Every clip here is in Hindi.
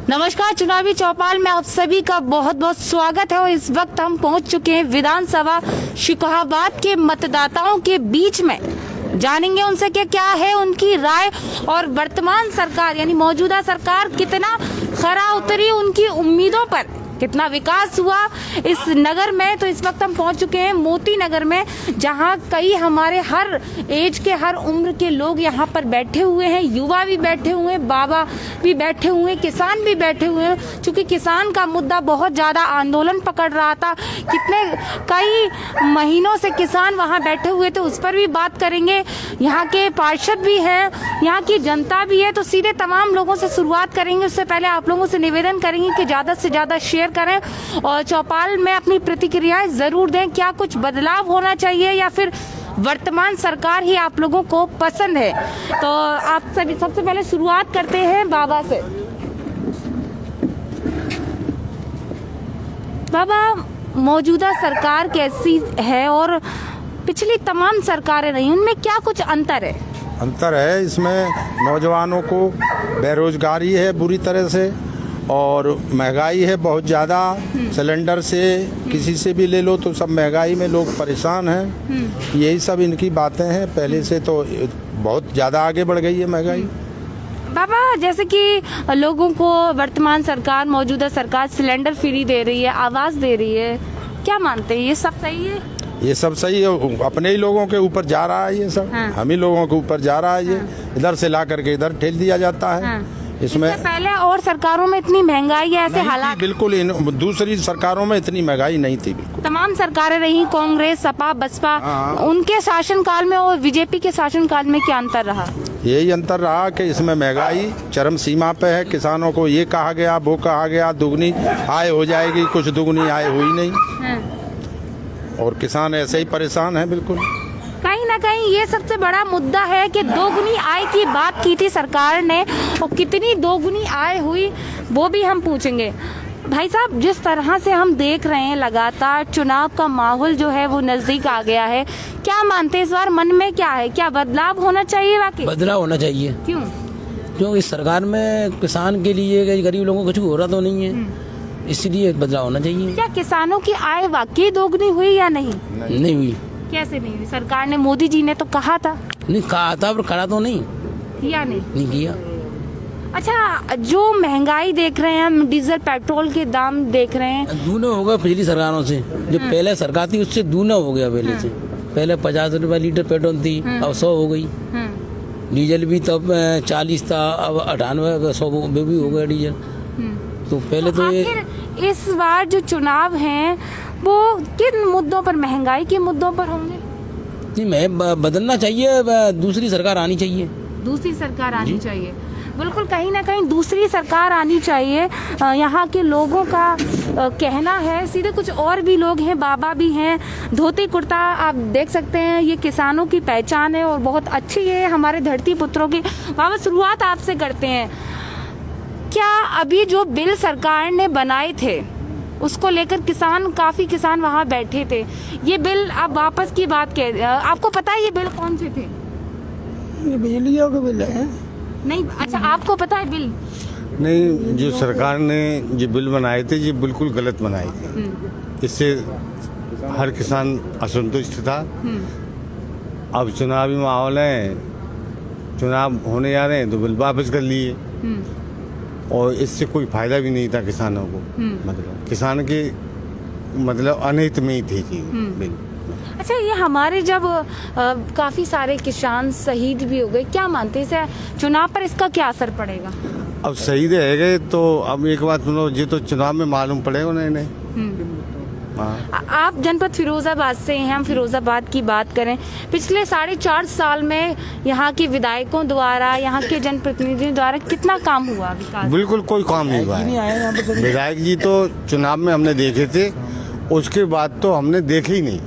नमस्कार, चुनावी चौपाल में आप सभी का बहुत बहुत स्वागत है। और इस वक्त हम पहुंच चुके हैं विधानसभा शिकोहाबाद के मतदाताओं के बीच में। जानेंगे उनसे कि क्या है उनकी राय और वर्तमान सरकार यानी मौजूदा सरकार कितना खरा उतरी, उनकी उम्मीदों पर कितना विकास हुआ इस नगर में। तो इस वक्त हम पहुंच चुके हैं मोती नगर में, जहां कई हमारे हर एज के, हर उम्र के लोग यहां पर बैठे हुए हैं। युवा भी बैठे हुए हैं, बाबा भी बैठे हुए हैं, किसान भी बैठे हुए हैं। क्योंकि किसान का मुद्दा बहुत ज्यादा आंदोलन पकड़ रहा था, कई महीनों से किसान वहां बैठे हुए थे, उस पर भी बात करेंगे। यहाँ के पार्षद भी है, यहाँ की जनता भी है। तो सीधे तमाम लोगों से शुरुआत करेंगे। उससे पहले आप लोगों से निवेदन करेंगे कि ज्यादा से ज्यादा शेयर करें और चौपाल में अपनी प्रतिक्रियाएं जरूर दें। क्या कुछ बदलाव होना चाहिए या फिर वर्तमान सरकार ही आप लोगों को पसंद है? तो आप सभी सबसे पहले शुरुआत करते हैं बाबा से। बाबा, मौजूदा सरकार कैसी है और पिछली तमाम सरकारें रही, उनमें क्या कुछ अंतर है? अंतर है इसमें, नौजवानों को बेरोजगारी है बुरी तरह से, और महंगाई है बहुत ज़्यादा। सिलेंडर से किसी से भी ले लो तो सब महंगाई में लोग परेशान हैं। यही सब इनकी बातें हैं। पहले से तो बहुत ज़्यादा आगे बढ़ गई है महंगाई। बाबा, जैसे कि लोगों को वर्तमान सरकार, मौजूदा सरकार सिलेंडर फ्री दे रही है, आवास दे रही है, क्या मानते हैं, ये सब सही है? ये सब सही है, अपने ही लोगों के ऊपर जा रहा है ये सब। हाँ। हम ही लोगों के ऊपर जा रहा है ये। इधर से ला करके इधर ठेल दिया जाता है। इसमें पहले और सरकारों में इतनी महंगाई है, ऐसे हालात बिल्कुल दूसरी सरकारों में इतनी महंगाई नहीं थी। बिल्कुल तमाम सरकारें रही, कांग्रेस, सपा, बसपा, उनके शासनकाल में और बीजेपी के शासनकाल में क्या अंतर रहा? यही अंतर रहा कि इसमें महंगाई चरम सीमा पे है। किसानों को ये कहा गया, वो कहा गया दुगनी आय हो जाएगी, कुछ दुगनी आय हुई नहीं। और किसान ऐसे ही परेशान है। बिल्कुल कहीं ना कहीं ये सबसे बड़ा मुद्दा है कि दोगुनी आय की बात की थी सरकार ने, और कितनी दोगुनी आय हुई वो भी हम पूछेंगे। भाई साहब, जिस तरह से हम देख रहे हैं लगातार चुनाव का माहौल जो है वो नजदीक आ गया है, क्या मानते हैं इस बार मन में क्या है? क्या बदलाव होना चाहिए? वाकई बदलाव होना चाहिए। क्यों? क्योंकि इस सरकार में किसान के लिए, गरीब लोगों को कुछ हो रहा तो नहीं है, इसलिए बदलाव होना चाहिए। क्या किसानों की आय वाकई दोगुनी हुई या नहीं? नहीं हुई। कैसे नहीं हुई? सरकार ने, मोदी जी ने तो कहा था। नहीं कहा था पर करा तो नहीं किया नहीं किया। अच्छा, जो महंगाई देख रहे हैं हम, डीजल पेट्रोल के दाम देख रहे हैं, दूना हो गया पिछली सरकारों से। जो पहले सरकार थी उससे दूना हो गया पहले से। पहले 50 रुपए लीटर पेट्रोल थी, अब 100 हो गई। डीजल भी तब 40 था, अब 98, 100 भी हो गया डीजल। तो पहले तो ये इस बार जो चुनाव हैं वो किन मुद्दों पर, महंगाई के मुद्दों पर होंगे? नहीं, मैं बदलना चाहिए, दूसरी सरकार आनी चाहिए। दूसरी सरकार आनी चाहिए, बिल्कुल। कहीं ना कहीं दूसरी सरकार आनी चाहिए, यहाँ के लोगों का कहना है। सीधे कुछ और भी लोग हैं, बाबा भी हैं, धोती कुर्ता आप देख सकते हैं, ये किसानों की पहचान है और बहुत अच्छी है हमारे धरती पुत्रों की। बाबा, शुरुआत आपसे करते हैं। क्या अभी जो बिल सरकार ने बनाए थे उसको लेकर काफी किसान वहाँ बैठे थे, ये बिल अब वापस की बात कह, आपको पता है ये बिल कौन से थे? ये बिजलियों के बिल है। नहीं, अच्छा, आपको पता है बिल? नहीं, जो सरकार ने जो बिल बनाए थे ये बिल्कुल गलत बनाए थे। इससे हर किसान असंतुष्ट था। अब चुनावी माहौल है, चुनाव होने जा रहे हैं तो बिल वापस कर लिए, और इससे कोई फायदा भी नहीं था किसानों को। मतलब किसान के मतलब अनहित में ही थी बिल। अच्छा, ये हमारे जब काफी सारे किसान शहीद भी हो गए, क्या मानते हैं इसे चुनाव पर इसका क्या असर पड़ेगा? अब शहीद रह गए तो अब एक बात सुनो, ये तो चुनाव में मालूम पड़ेगा उन्हें। आप जनपद फिरोजाबाद से हैं, हम फिरोजाबाद की बात करें, पिछले 4.5 साल में यहाँ के विधायकों द्वारा, यहाँ के जनप्रतिनिधियों द्वारा कितना काम हुआ विकास? बिल्कुल कोई काम नहीं हुआ है। विधायक जी तो चुनाव में हमने देखे थे, उसके बाद तो हमने देखे ही नहीं।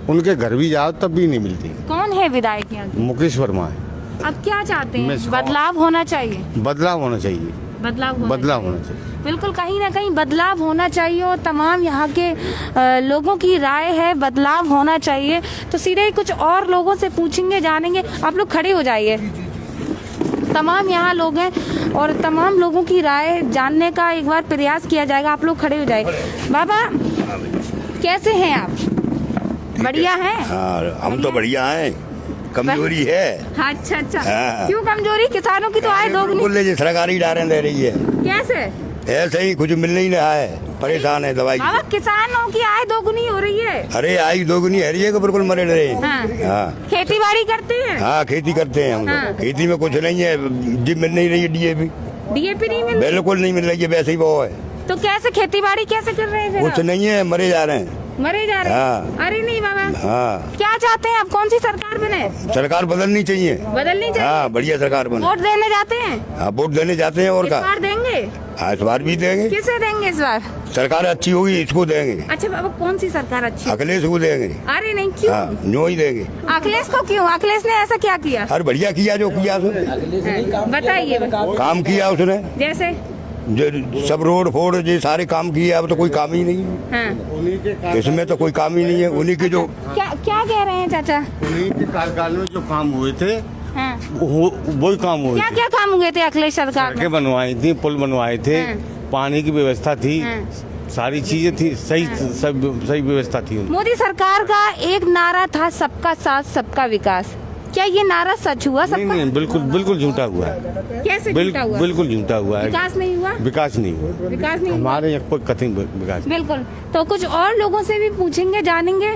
उनके घर भी जाओ तब भी नहीं मिलती। कौन है विधायक यहाँ? मुकेश वर्मा है। अब क्या चाहते हैं? बदलाव होना चाहिए। बदलाव होना चाहिए। बदलाव होना चाहिए। बिल्कुल, कहीं ना कहीं बदलाव होना चाहिए और तमाम यहाँ के लोगों की राय है बदलाव होना चाहिए। तो सीधे ही कुछ और लोगों से पूछेंगे, जानेंगे। आप लोग खड़े हो जाइए। तमाम यहाँ लोग हैं और तमाम लोगों की राय जानने का एक बार प्रयास किया जाएगा। आप लोग खड़े हो जाए। बाबा कैसे हैं आप? बढ़िया हैं? हाँ, हम तो बढ़िया हैं। कमजोरी है। अच्छा अच्छा। हाँ। क्यों कमजोरी? किसानों की तो आय दोगुनी। बोले जी सरकारी डायरेक्ट दे रही है। कैसे? ऐसे ही कुछ मिल नहीं रहा है, परेशान है दवाई। बाबा किसानों की आय दोगुनी हो रही है। अरे आई दोगुनी है रही है कि बिल्कुल मरे रहे। हाँ। हाँ खेती बाड़ी करते हैं? हाँ, खेती करते हैं हम लोग। हाँ। खेती में कुछ नहीं है, जी मिल नहीं रही है डीएपी। डीएपी नहीं मिल रही? बिल्कुल नहीं मिल रही है, वैसे ही वो है। तो कैसे खेती बाड़ी कैसे कर रहे हैं फिर कुछ आप? नहीं है, मरे जा रहे हैं। मरे जा रहे हैं? हाँ। अरे नहीं बाबा। हाँ, क्या चाहते हैं आप? कौन सी सरकार बने? सरकार बदलनी चाहिए। बदलनी चाहिए? हाँ, बढ़िया सरकार बने। वोट देने जाते हैं? हाँ, वोट देने जाते हैं और इस का। बार देंगे? हाँ, इस बार भी देंगे। किसे देंगे इस बार? सरकार अच्छी होगी इसको देंगे। अच्छा बाबा कौन सी सरकार अच्छी है? अखिलेश को देंगे। अरे नहीं क्यों? हाँ, नो ही देंगे। अखिलेश को क्यों? अखिलेश ने ऐसा क्या किया? हर बढ़िया किया जो किया उसने। बताइए। काम किया उसने, जैसे? जो सब रोड फोड़ ये सारे काम किए। अब तो कोई काम ही नहीं है, हाँ। इसमें तो कोई काम ही नहीं है। उन्हीं के जो क्या क्या कह रहे हैं चाचा? उन्हीं के कार्यकाल में जो काम हुए थे हाँ। वही काम हुए क्या थे। क्या काम हुए थे अखिलेश सरकार में? सड़कें बनवाई थी, पुल बनवाए थे, हाँ। पानी की व्यवस्था थी, हाँ। सारी चीजें थी, सही व्यवस्था थी उनकी। मोदी सरकार का एक नारा था सबका साथ सबका विकास। क्या ये नारा सच हुआ नहीं सबका? नहीं, बिल्कुल झूठा हुआ है। कैसे झूठा हुआ? बिल्कुल झूठा हुआ है। विकास नहीं हुआ? विकास नहीं हुआ। विकास नहीं हुआ? हमारे यहाँ कोई कथिन विकास नहीं। बिल्कुल। तो कुछ और लोगों से भी पूछेंगे, जानेंगे।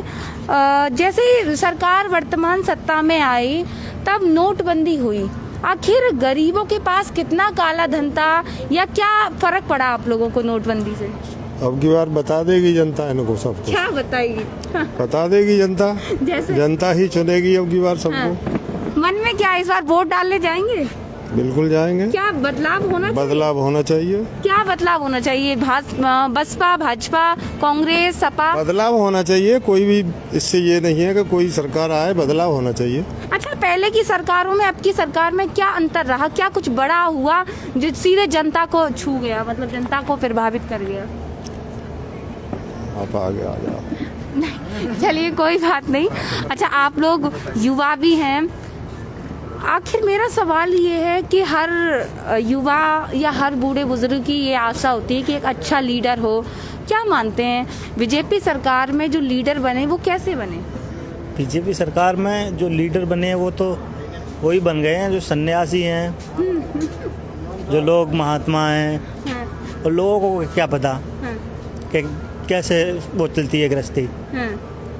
जैसे ही सरकार वर्तमान सत्ता में आई तब नोटबंदी हुई, आखिर गरीबों के पास कितना काला धन था या क्या फर्क पड़ा आप लोगों को नोटबंदी से? अब की बार बता देगी जनता इनको सबको। क्या बताइए? बता देगी जनता। जैसे? जनता ही चुनेगी अब की बार सबको। हाँ। मन में क्या इस बार वोट डालने जाएंगे? बिल्कुल जाएंगे। क्या बदलाव होना चाहिए? बदलाव होना चाहिए। क्या बदलाव होना चाहिए? बसपा, भाजपा, कांग्रेस, सपा? बदलाव होना चाहिए। कोई भी इससे ये नहीं है कि कोई सरकार आए, बदलाव होना चाहिए। अच्छा पहले की सरकारों में अब की सरकार में क्या अंतर रहा? क्या कुछ बड़ा हुआ जो सीधे जनता को छू गया, मतलब जनता को प्रभावित कर गया? आप आगे आ जाओ। चलिए कोई बात नहीं। अच्छा आप लोग युवा भी हैं, आखिर मेरा सवाल ये है कि हर युवा या हर बूढ़े बुजुर्ग की ये आशा होती है कि एक अच्छा लीडर हो। क्या मानते हैं बीजेपी सरकार में जो लीडर बने वो कैसे बने? बीजेपी सरकार में जो लीडर बने हैं वो तो वही बन गए हैं जो सन्यासी हैं, जो लोग महात्मा हैं। हाँ, और लोगों को क्या पता हाँ, कि कैसे वो चलती है गृहस्थी। हाँ।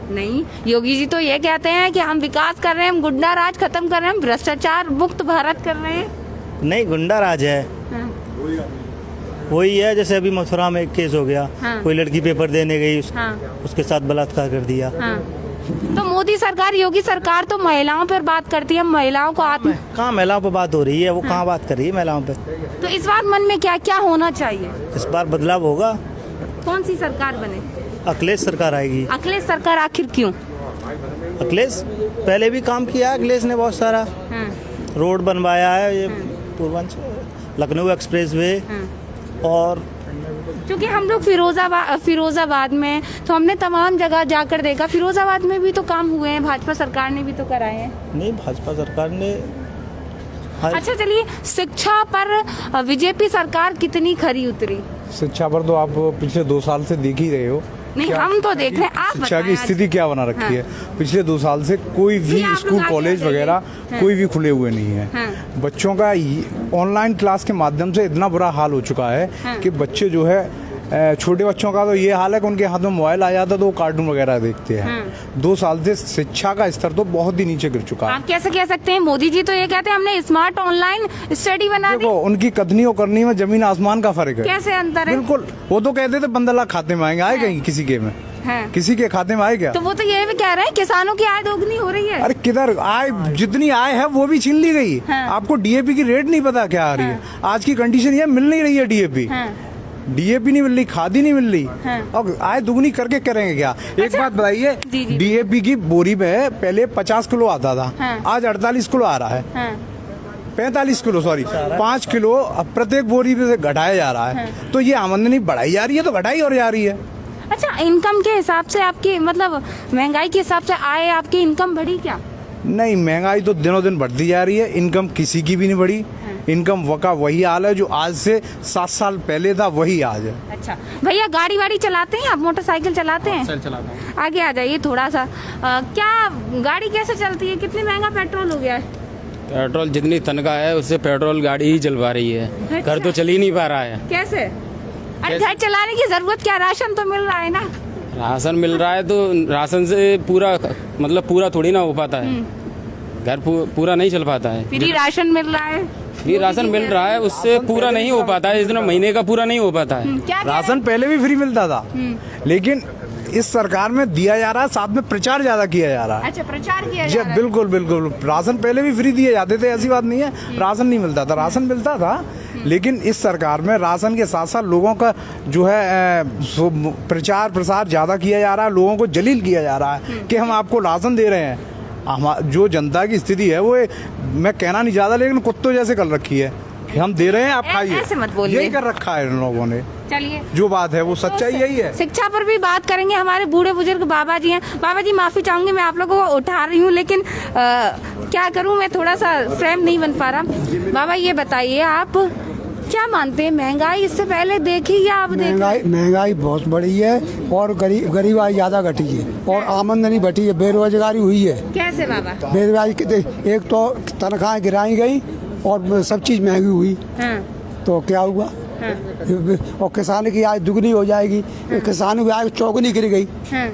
नहीं, योगी जी तो ये कहते हैं कि हम विकास कर रहे हैं, हम गुंडा राज खत्म कर रहे हैं, हम भ्रष्टाचार मुक्त भारत कर रहे हैं। नहीं, गुंडा राज है। हाँ, वही है जैसे अभी मथुरा में एक केस हो गया। हाँ। कोई लड़की पेपर देने गई, हाँ, उसके साथ बलात्कार कर दिया। हाँ। तो मोदी सरकार, योगी सरकार तो महिलाओं पर बात करती है, महिलाओं को कहाँ महिलाओं पर बात हो रही है? वो कहाँ बात कर रही है महिलाओं पे? तो इस बार मन में क्या क्या होना चाहिए? इस बार बदलाव होगा। कौन सी सरकार बने? अखिलेश सरकार आएगी। अखिलेश सरकार आखिर क्यों? अखिलेश पहले भी काम किया है अखिलेश ने बहुत सारा। हाँ, रोड बनवाया है, ये पूर्वांचल लखनऊ एक्सप्रेस वे। हाँ। और क्योंकि हम लोग फिरोजाबाद में तो हमने तमाम जगह जाकर देखा, फिरोजाबाद में भी तो काम हुए हैं, भाजपा सरकार ने भी तो कराए हैं। नहीं, भाजपा सरकार ने अच्छा चलिए, शिक्षा पर बीजेपी सरकार कितनी खरी उतरी? शिक्षा पर तो आप पिछले 2 साल से देख ही रहे हो। नहीं, हम तो देख रहे हैं, आप शिक्षा की बताएं। स्थिति क्या बना रखी है? पिछले 2 साल से कोई जी, भी आप लोग स्कूल आगे कॉलेज आ जाइए। वगैरह हाँ। कोई भी खुले हुए नहीं है। हाँ। बच्चों का ऑनलाइन क्लास के माध्यम से इतना बुरा हाल हो चुका है हाँ। कि बच्चे जो है छोटे बच्चों का तो ये हाल है कि उनके हाथ में मोबाइल आ जाता है तो वो कार्टून वगैरह देखते हैं। हाँ। 2 साल से शिक्षा का स्तर तो बहुत ही नीचे गिर चुका है। आप कैसे कह सकते हैं? मोदी जी तो ये कहते हैं हमने स्मार्ट ऑनलाइन स्टडी बना दी। देखो, उनकी कथनी और करनी में जमीन आसमान का फर्क है। कैसे अंतर है? बिल्कुल, वो तो कहते थे 15 लाख खाते में आएंगे, आए कहीं किसी के में? हाँ। किसी के खाते में आए क्या? तो वो तो ये भी कह रहे हैं किसानों की आय दोगुनी हो रही है। अरे किधर आय, जितनी आय है वो भी छीन ली गई। हाँ। आपको डीएपी की रेट नहीं पता क्या आ रही है? आज की कंडीशन ये मिल नहीं रही है डीएपी। हाँ। डीएपी नहीं मिल रही, खादी नहीं मिल रही। हाँ। अब आय दुगनी करके करेंगे क्या? एक अच्छा। बात बताइए, जी, जी। डीएपी की बोरी में पहले 50 किलो आता था। हाँ। आज 48 किलो आ रहा है। हाँ। 45 किलो, सॉरी 5 किलो अब प्रत्येक बोरी पे से घटाया जा रहा है। तो ये आमदनी बढ़ाई जा रही है तो घटाई और जा रही है। अच्छा, इनकम के हिसाब से आपकी, मतलब महंगाई के हिसाब से आय, आपकी इनकम बढ़ी क्या? नहीं, महंगाई तो दिनों दिन बढ़ती जा रही है, इनकम किसी की भी नहीं बढ़ी। हाँ। इनकम का वही हाल है जो आज से 7 साल पहले था, वही आज है। अच्छा भैया, गाड़ी वाड़ी चलाते हैं आप? मोटरसाइकिल चलाते हैं? चलाता हूँ। आगे आ जाइए थोड़ा सा। क्या गाड़ी कैसे चलती है? कितने महंगा पेट्रोल हो गया है? पेट्रोल जितनी तनख्वाह है उससे पेट्रोल गाड़ी ही चल पा रही है, घर तो चल ही नहीं पा रहा है। कैसे? अरे घर चलाने की जरूरत क्या, राशन तो मिल रहा है ना। राशन मिल रहा है तो राशन से पूरा मतलब पूरा थोड़ी ना हो पाता है, घर पूरा नहीं चल पाता है। फ्री राशन मिल रहा है? फ्री राशन मिल रहा है, उससे पूरा नहीं हो पाता है, इतना महीने का पूरा नहीं हो पाता है। क्या राशन पहले भी फ्री मिलता था, लेकिन इस सरकार में दिया जा रहा है, साथ में प्रचार ज्यादा किया जा रहा है। अच्छा, प्रचार किया जी जा रहा है। बिल्कुल बिल्कुल। राशन पहले भी फ्री दिए जाते थे, ऐसी बात नहीं है राशन नहीं मिलता था, राशन मिलता था, लेकिन इस सरकार में राशन के साथ साथ लोगों का जो है प्रचार प्रसार ज्यादा किया जा रहा है, लोगों को जलील किया जा रहा है कि हम आपको राशन दे रहे हैं। हम जो जनता की स्थिति है वो मैं कहना नहीं चाहता, लेकिन कुत्तों जैसे कर रखी है, हम दे रहे हैं आप खाइए, ऐसे मत बोलिए। यही कर रखा है इन लोगों ने। चलिए, जो बात है वो सच्चाई यही है। शिक्षा पर भी बात करेंगे। हमारे बूढ़े बुजुर्ग बाबा जी हैं। बाबा जी माफी चाहूंगी, मैं आप लोगों को उठा रही हूँ, लेकिन क्या करूँ, मैं थोड़ा सा फ्रेम नहीं बन पा रहा। बाबा ये बताइए, आप क्या मानते हैं, महंगाई इससे पहले देखी या अब देखी? महंगाई बहुत बढ़ी है और गरीबाई ज्यादा घटी है और आमदनी घटी है, बेरोजगारी हुई है। कैसे बाबा? बेरोजगारी, एक तो तनख्वाहें गिराई गई और सब चीज महंगी हुई, हाँ, तो क्या हुआ? हाँ, और किसान की आय दुगनी हो जाएगी, किसान की आय चौगुनी गिर गई। हाँ।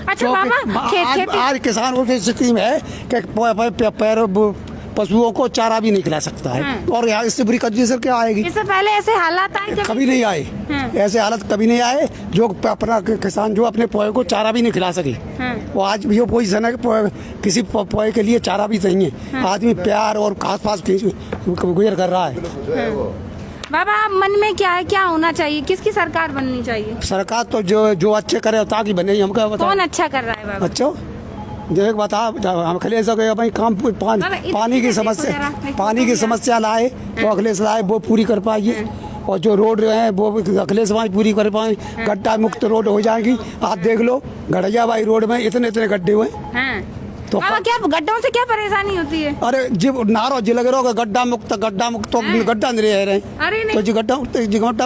अच्छा बाबा, खेती आज किसानों की स्थिति में है कि पशुओं को चारा भी नहीं खिला सकता है, और यहाँ इससे बुरी कंडीशन क्या आएगी? इससे पहले ऐसे हालात आए कभी नहीं आए, ऐसे हालत कभी नहीं आए जो अपना किसान जो अपने पोए को चारा भी नहीं खिला सके। वो आज भी पोजीशन है कि किसी पोए के लिए चारा भी चाहिए, आदमी प्यार और घास पास गुजर कर रहा है। बाबा, आप मन में क्या है, क्या होना चाहिए, किसकी सरकार बननी चाहिए? सरकार तो जो अच्छे करे ताकि बने, हम क्या बताएं? कौन अच्छा कर रहा है बाबा? अच्छा देख बता, हम अखिलेश भाई काम पानी की समस्या लाए तो अखिलेश लाए, वो पूरी कर पाइए, और जो रोड है वो अखिलेश भाई पूरी कर पाए, गड्ढा मुक्त रोड हो जाएगी। आप देख लो गड़िया भाई रोड में इतने गड्ढे हुए, तो बाबा क्या गड्ढों से क्या परेशानी होती है? अरे जब नारो जी लग रहा होगा गड्ढा मुक्त तो गड्ढा नहीं रह रहे। अरे नहीं, तो जी गड्ढा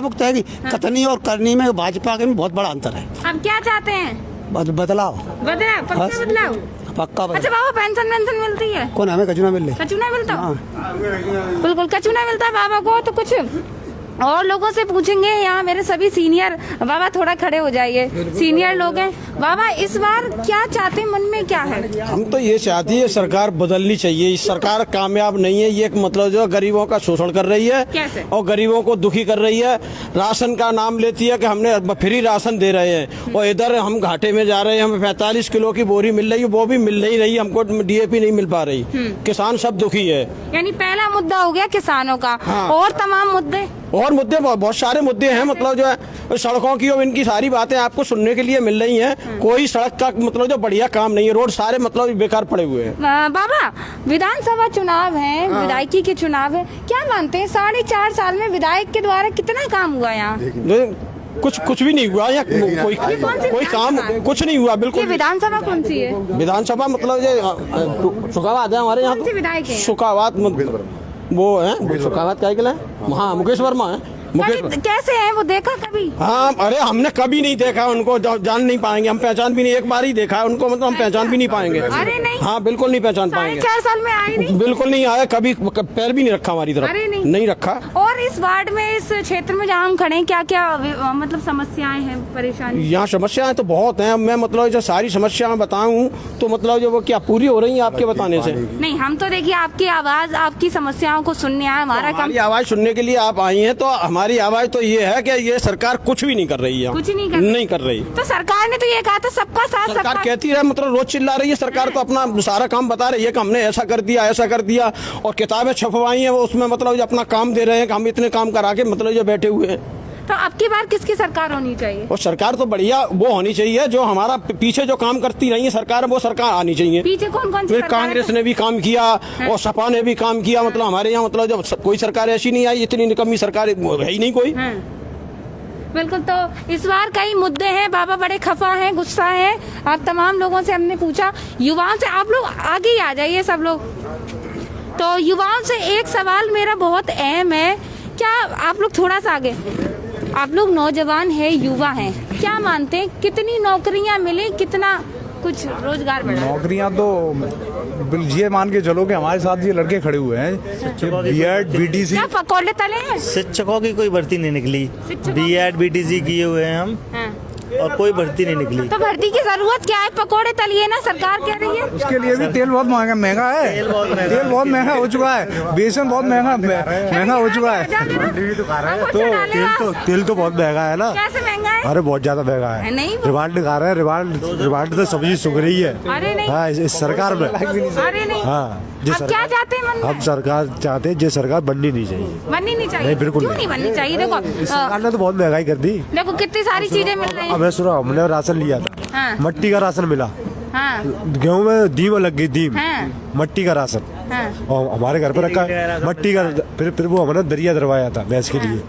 मुक्त है कि कथनी और करनी में भाजपा के में बहुत बड़ा अंतर है। अब क्या चाहते हैं? बदलाव, पक्का बदलाव। पक्का बदलाव। अच्छा बाबा, पेंशन मिलती है? कौन हमें कचूना मिल रही? कचूना मिलता? बिल्कुल कचूना मिलता है बाबा को। तो कुछ और लोगों से पूछेंगे। यहाँ मेरे सभी सीनियर बाबा, थोड़ा खड़े हो जाइए, सीनियर लोग हैं। बाबा, इस बार क्या चाहते हैं, मन में क्या है? हम तो ये चाहती है सरकार बदलनी चाहिए। इस सरकार कामयाब नहीं है, ये मतलब जो गरीबों का शोषण कर रही है। कैसे? और गरीबों को दुखी कर रही है। राशन का नाम लेती है कि हमने फ्री राशन दे रहे हैं, और इधर हम घाटे में जा रहे हैं। हमें 45 किलो की बोरी मिल रही है, वो भी मिल नहीं रही, हमको DAP नहीं मिल पा रही। किसान सब दुखी है। यानी पहला मुद्दा हो गया किसानों का। हाँ। और तमाम मुद्दे बहुत सारे मुद्दे हैं, मतलब जो है सड़कों की और इनकी सारी बातें आपको सुनने के लिए मिल रही हैं। कोई सड़क का मतलब जो बढ़िया काम नहीं है, रोड सारे मतलब बेकार पड़े हुए हैं। बाबा, विधानसभा चुनाव है, विधायकी के चुनाव है, क्या मानते हैं 4.5 साल में विधायक के द्वारा कितना काम हुआ यहाँ? कुछ भी नहीं हुआ या कोई काम कुछ नहीं हुआ, बिल्कुल। विधानसभा कौन सी है? विधानसभा मतलब ये सुखावात है हमारे यहाँ। विधायक है सुखावात वो है, सुखावात क्या है? हाँ, मुकेश वर्मा है। कैसे है वो, देखा कभी? हाँ, अरे हमने कभी नहीं देखा उनको, जान नहीं पाएंगे हम, पहचान भी नहीं, एक बार ही देखा है उनको, मतलब हम पहचान भी नहीं पाएंगे। अरे नहीं, हाँ बिल्कुल नहीं पहचान पाएंगे। 4 साल में आए नहीं? बिल्कुल नहीं आया, कभी पैर भी नहीं रखा हमारी तरफ। अरे नहीं रखा। और इस वार्ड में, इस क्षेत्र में जहाँ हम खड़े हैं, क्या क्या मतलब समस्याएं हैं, परेशानी? यहाँ समस्याएं तो बहुत हैं। मैं मतलब जो सारी समस्याएं बताऊं तो मतलब जो वो क्या पूरी हो रही है आपके बताने से? नहीं, हम तो देखिए आपकी आवाज, आपकी समस्याओं को सुनने आए। हमारा काम आवाज सुनने के लिए आप आई हैं, तो हमारी आवाज तो ये है कि ये सरकार कुछ भी नहीं कर रही है, कुछ नहीं कर रही। तो सरकार ने तो ये कहा था सबका साथ। सरकार कहती है, मतलब रोज चिल्ला रही है सरकार, तो अपना सारा काम बता रही है कि हमने ऐसा कर दिया, और किताबें छपवाई हैं, वो उसमें मतलब अपना काम दे रहे हैं कि हम इतने काम करा के मतलब जो बैठे हुए हैं। तो अब की बार किसकी सरकार होनी चाहिए? और सरकार तो बढ़िया वो होनी चाहिए जो हमारा पीछे जो काम करती रही है सरकार, वो सरकार आनी चाहिए। पीछे कौन सी? कांग्रेस ने भी काम किया और सपा ने भी काम किया। मतलब हमारे यहाँ मतलब जब कोई सरकार ऐसी नहीं आई, इतनी निकम्मी सरकार है ही नहीं कोई। बिल्कुल। तो इस बार कई मुद्दे हैं, बाबा बड़े खफा हैं, गुस्सा हैं। आप तमाम लोगों से हमने पूछा, युवाओं से, आप लोग आगे ही आ जाइए सब लोग। तो युवाओं से एक सवाल मेरा बहुत अहम है, क्या आप लोग थोड़ा सा आगे, आप लोग नौजवान हैं, युवा हैं, क्या मानते हैं कितनी नौकरियां मिले, कितना कुछ रोजगार बढ़ा? नौकरियां तो ये मान के चलो कि हमारे साथ ये लड़के खड़े हुए हैं, बीएड बीटीसी, क्या पकौड़े तले हैं? शिक्षकों की कोई भर्ती नहीं निकली, बीएड बीटीसी किए हुए हैं हम, हाँ। और कोई भर्ती नहीं निकली। तो भर्ती की जरूरत क्या है? पकौड़े तलिए ना, सरकार कह रही है। उसके लिए भी तेल बहुत महंगा है, तेल बहुत महंगा हो चुका है, बेसन बहुत महंगा हो चुका है। तो तेल तो बहुत महंगा है ना। कैसे महंगा है? अरे बहुत ज्यादा महंगा है। नहीं, रिमांड खा रहे हैं, रिमांड तो सब्जी सुख रही है। अरे नहीं, हाँ, इस सरकार में। अरे नहीं, हाँ, अब क्या चाहते हैं मन में? हम सरकार चाहते हैं, जो सरकार बननी नहीं चाहिए। बननी नहीं चाहिए? नहीं, बिल्कुल क्यों नहीं बननी चाहिए? देखो इस सरकार ने तो बहुत महंगाई कर दी। देखो कितनी सारी चीजें मिल रही हैं। हमें सुनो, हमने राशन लिया था, हाँ। मट्टी का राशन मिला, हाँ, गेहूं में दीम लग गई, दीम, हाँ। मट्टी का राशन, हाँ। और हमारे घर पर रखा है मट्टी का। फिर वो हमने दरिया दरवाया था भैंस के लिए।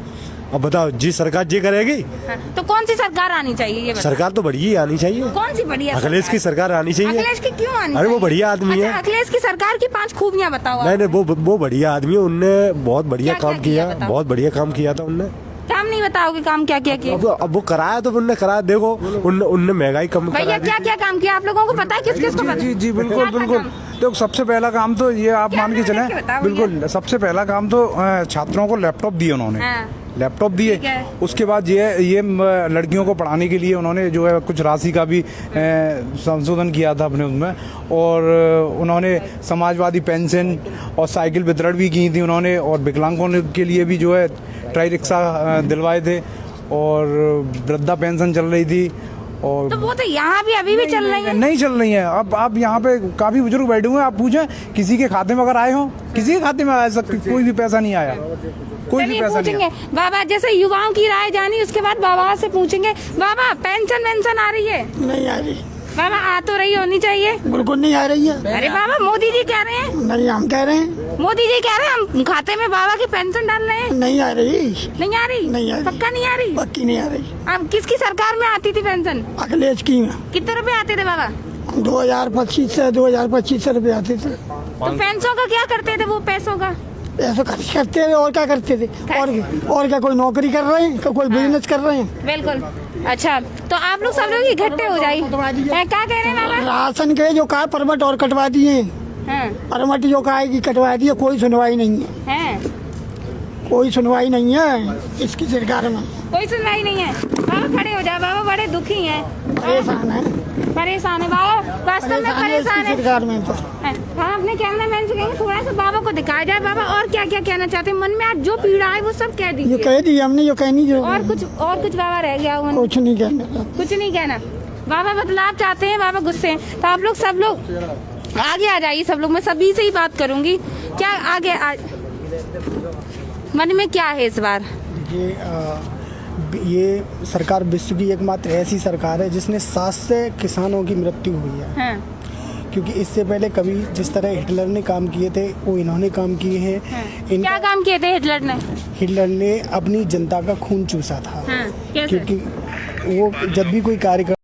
अब बताओ, जी सरकार जी करेगी? हाँ। तो कौन सी सरकार आनी चाहिए ये बताओ? सरकार तो बढ़िया आनी चाहिए। कौन सी बढ़िया? अखिलेश की सरकार आनी चाहिए। अखिलेश की क्यों आनी? अरे वो चाहिए? बढ़िया आदमी है। अच्छा, अखिलेश की सरकार की 5 खूबियां बताओ आप। नहीं, वो बढ़िया आदमी है, उनने बहुत बढ़िया क्या-क्या काम किया, किया बताओ? बहुत बढ़िया काम किया था उनने। काम नहीं बताओगे काम क्या क्या किया? अब वो कराया तो उनने कराया। देखो उनने महंगाई कम भैया करा दी। क्या क्या काम किया? आप लोगों को पता है? किस किस को पता? जी बिल्कुल क्या-क्या बिल्कुल। काम? तो सबसे पहला काम तो ये आप क्या मान के चलें, करके बताओ बिल्कुल सबसे पहला काम तो छात्रों को लैपटॉप दिए उन्होंने, हाँ। लैपटॉप दिए। ठीक है। उसके बाद ये लड़कियों को पढ़ाने के लिए उन्होंने जो है कुछ राशि का भी संशोधन किया था अपने उसमें, और उन्होंने समाजवादी पेंशन और साइकिल वितरण भी की थी उन्होंने, और विकलांगों के लिए भी जो है ट्राई रिक्शा दिलवाए थे, और वृद्धा पेंशन चल रही थी। और तो वो तो यहाँ भी अभी भी चल रही है। नहीं चल रही है। अब आप यहाँ पे काफी बुजुर्ग बैठे हुए हैं, आप पूछें किसी के खाते में अगर आए हो, किसी के खाते में आया कोई भी पैसा नहीं आया, कोई भी चलिए पैसा नहीं पूछेंगे आया। बाबा, जैसे युवाओं की राय जानी, उसके बाद बाबा से पूछेंगे, बाबा पेंशन आ रही है? नहीं आ रही, बाबा आ तो रही होनी चाहिए। बिल्कुल नहीं आ रही है। अरे बाबा मोदी जी कह रहे हैं, नहीं, हम कह रहे हैं मोदी जी कह रहे हैं हम खाते में बाबा की पेंशन डाल रहे हैं। नहीं आ रही, नहीं आ रही? नहीं आ रही। पक्का नहीं आ रही? पक्की नहीं आ रही। अब किसकी सरकार में आती थी पेंशन? अखिलेश की कितने रुपए आते थे बाबा? 2025 रुपए आते थे। तो पैसों का क्या करते थे वो पैसों का? ऐसा खर्च करते थे और क्या करते थे? और क्या कोई नौकरी कर रहे हैं, कोई बिजनेस कर रहे हैं? बिल्कुल। अच्छा, तो आप लोग सब लोग इकट्ठे हो जाइए। क्या कह रहे हैं बाबा? राशन के जो कहा परमट और कटवा दिए, हाँ। परमट जो कहा कि कटवा दिए, कोई सुनवाई नहीं है, हैं? कोई सुनवाई नहीं है इसकी सरकार में। कोई सुनवाई नहीं है। बाबा खड़े हो जाओ, बाबा बड़े दुखी हैं, परेशान है, परेशान है बाबा, वास्तव में परेशान इसकी है। सरकार में तो। हाँ, अपने कैमरा मैन से कहेंगे थोड़ा सा बाबा को दिखाया जाए। बाबा और क्या क्या कहना चाहते हैं? मन में आज जो पीड़ा है वो सब कह ये दीजिए। कह दी हमने, जो कहनी जो और कुछ बाबा रह गया हो? कुछ नहीं कहना। कुछ नहीं कहना। बाबा बदलाव चाहते हैं, बाबा गुस्से हैं। तो आप लोग सब लोग आगे आ जाइए, सब लोग, मैं सभी से ही बात करूंगी। क्या आगे मन में क्या है इस बार? ये सरकार विश्व की एकमात्र ऐसी सरकार है जिसने 7 से किसानों की मृत्यु हुई है। हाँ। क्योंकि इससे पहले कभी जिस तरह हिटलर ने काम किए थे वो इन्होंने काम किए हैं। हाँ। क्या काम किए थे हिटलर ने? हिटलर ने अपनी जनता का खून चूसा था। हाँ, कैसे? क्योंकि वो जब भी कोई कार्यकर्ता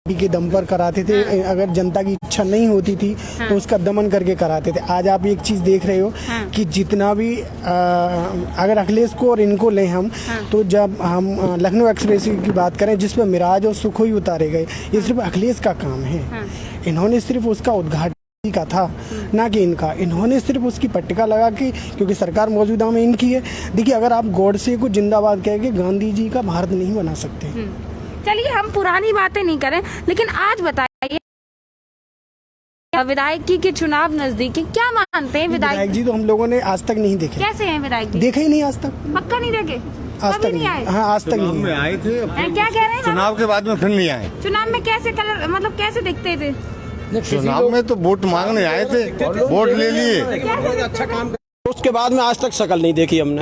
के दम पर कराते थे, अगर जनता की इच्छा नहीं होती थी तो उसका दमन करके कराते थे। आज आप एक चीज देख रहे हो कि जितना भी अगर अखिलेश को और इनको लें हम, तो जब हम लखनऊ एक्सप्रेस की बात करें जिसमें मिराज और सुखोई उतारे गए, ये सिर्फ अखिलेश का काम है। इन्होंने सिर्फ उसका उद्घाटन का था, ना कि इनका। इन्होंने सिर्फ उसकी पट्टिका लगा के, क्योंकि सरकार मौजूदा में इनकी है। देखिए, अगर आप गॉडसे को जिंदाबाद कह के गांधी जी का भारत नहीं बना सकते। चलिए हम पुरानी बातें नहीं करें, लेकिन आज बताइए विधायकी के चुनाव नजदीक है, क्या मानते हैं विधायक जी? तो हम लोगों ने आज तक नहीं देखे। कैसे हैं विधायक जी? देखे ही नहीं आज तक। पक्का नहीं देखे? आज तक नहीं आए? हाँ, आज तक नहीं में आए थे, क्या कह रहे हैं? चुनाव के बाद में फिर नहीं आए। चुनाव में कैसे कलर, मतलब कैसे दिखते थे? चुनाव में तो वोट मांगने आए थे, वोट ले लिए। अच्छा काम उसके बाद में आज तक शकल नहीं देखी हमने।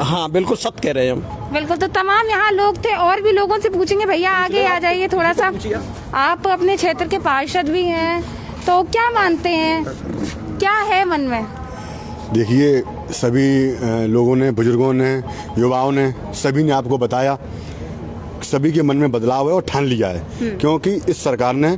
हाँ, बिल्कुल सत्य कह रहे हैं हम। बिल्कुल। तो तमाम यहाँ लोग थे, और भी लोगों से पूछेंगे। भैया आगे आ जाइए थोड़ा सा, आप अपने क्षेत्र के पार्षद भी हैं, तो क्या मानते हैं, क्या है मन में? देखिए, सभी लोगों ने, बुजुर्गों ने, युवाओं ने, सभी ने आपको बताया, सभी के मन में बदलाव है और ठान लिया है। क्योंकि इस सरकार ने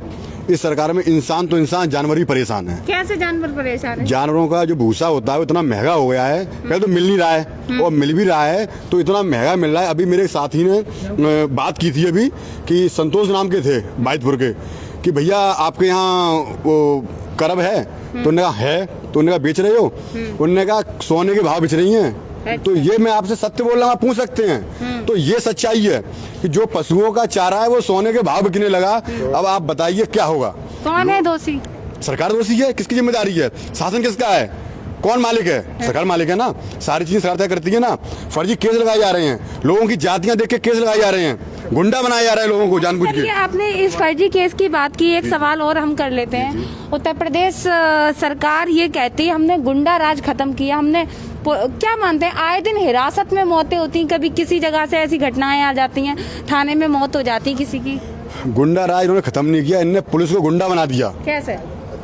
इस सरकार में इंसान तो इंसान, जानवर ही परेशान है। कैसे जानवर परेशान है? जानवरों का जो भूसा होता है वो इतना महंगा हो गया है, पहले तो मिल नहीं रहा है और मिल भी रहा है तो इतना महंगा मिल रहा है। अभी मेरे साथी ने बात की थी अभी कि संतोष नाम के थे बाइतपुर के, कि भैया आपके यहाँ वो करब है, तो उन्होंने कहा है, तो उन्होंने कहा बेच रहे हो, उन्होंने कहा सोने के भाव बेच रही हैं। तो ये मैं आपसे सत्य बोल रहा हूँ, आप पूछ सकते हैं। तो ये सच्चाई है कि जो पशुओं का चारा है वो सोने के भाव बिकने लगा। अब आप बताइए क्या होगा? कौन है दोषी? सरकार दोषी है। किसकी जिम्मेदारी है? शासन किसका है? कौन मालिक है? सरकार मालिक है ना। सारी चीजें सरकार तय करती है ना। फर्जी केस लगाए जा रहे हैं, लोगों की जातियां देख के केस लगाए जा रहे हैं, गुंडा बनाया जा रहा है लोगों को जानबूझ के। आपने इस फर्जी केस की बात की, एक सवाल और हम कर लेते हैं। उत्तर प्रदेश सरकार ये कहती है हमने गुंडा राज खत्म किया, हमने क्या मानते हैं? आए दिन हिरासत में मौतें होती हैं, कभी किसी जगह से ऐसी घटनाएं आ जाती हैं, थाने में मौत हो जाती है किसी की। गुंडा राज इन्होंने खत्म नहीं किया, इन्होंने पुलिस को गुंडा बना दिया। कैसे?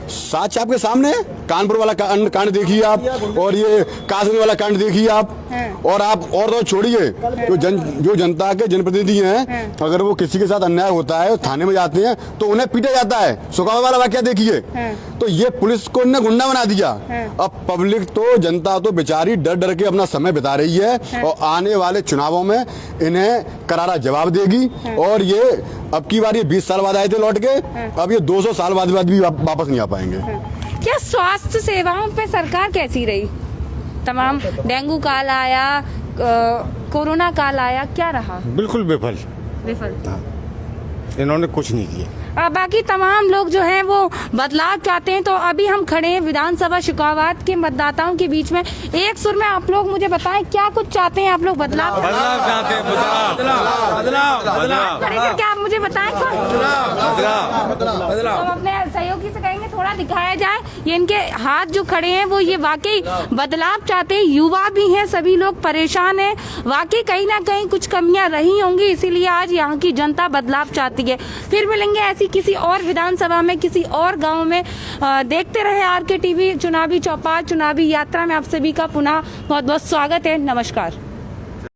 साच आपके सामने कानपुर वाला कांड देखिए आप, और ये कासगंज वाला कांड देखिए आप, और आप और तो छोड़िए, जो जनता के जनप्रतिनिधि हैं, अगर वो किसी के साथ अन्याय होता है थाने में जाते हैं तो उन्हें पीटा जाता है। सुखावा वाला वाकया देखिए। तो ये पुलिस को इन्हें गुंडा बना दिया। अब पब्लिक तो, जनता तो बेचारी डर डर के अपना समय बिता रही है और आने वाले चुनावों में इन्हें करारा जवाब देगी। और ये अब की बार ये 20 साल बाद आए थे लौट के, अब ये 200 साल बाद भी वापस नहीं आ पाएंगे। क्या स्वास्थ्य सेवाओं पे सरकार कैसी रही? तमाम डेंगू काल आया, कोरोना काल आया, क्या रहा? बिल्कुल विफल। इन्होंने कुछ नहीं किया। बाकी तमाम लोग जो हैं वो बदलाव चाहते हैं। तो अभी हम खड़े हैं विधानसभा शिकावात के मतदाताओं के बीच में। एक सुर में आप लोग मुझे बताएं क्या कुछ चाहते हैं आप लोग? बदलाव चाहते हैं। क्या आप मुझे बताएं? तो अपने सहयोगी से कहेंगे थोड़ा दिखाया जाए। ये इनके हाथ जो खड़े हैं वो ये वाकई बदलाव चाहते हैं। युवा भी हैं, सभी लोग परेशान हैं। वाकई कहीं ना कहीं कुछ कमियां रही होंगी, इसीलिए आज यहाँ की जनता बदलाव चाहती है। फिर मिलेंगे ऐसी किसी और विधानसभा में, किसी और गांव में। देखते रहे RK TV चुनावी चौपाल, चुनावी यात्रा में आप सभी का पुनः बहुत बहुत स्वागत है। नमस्कार।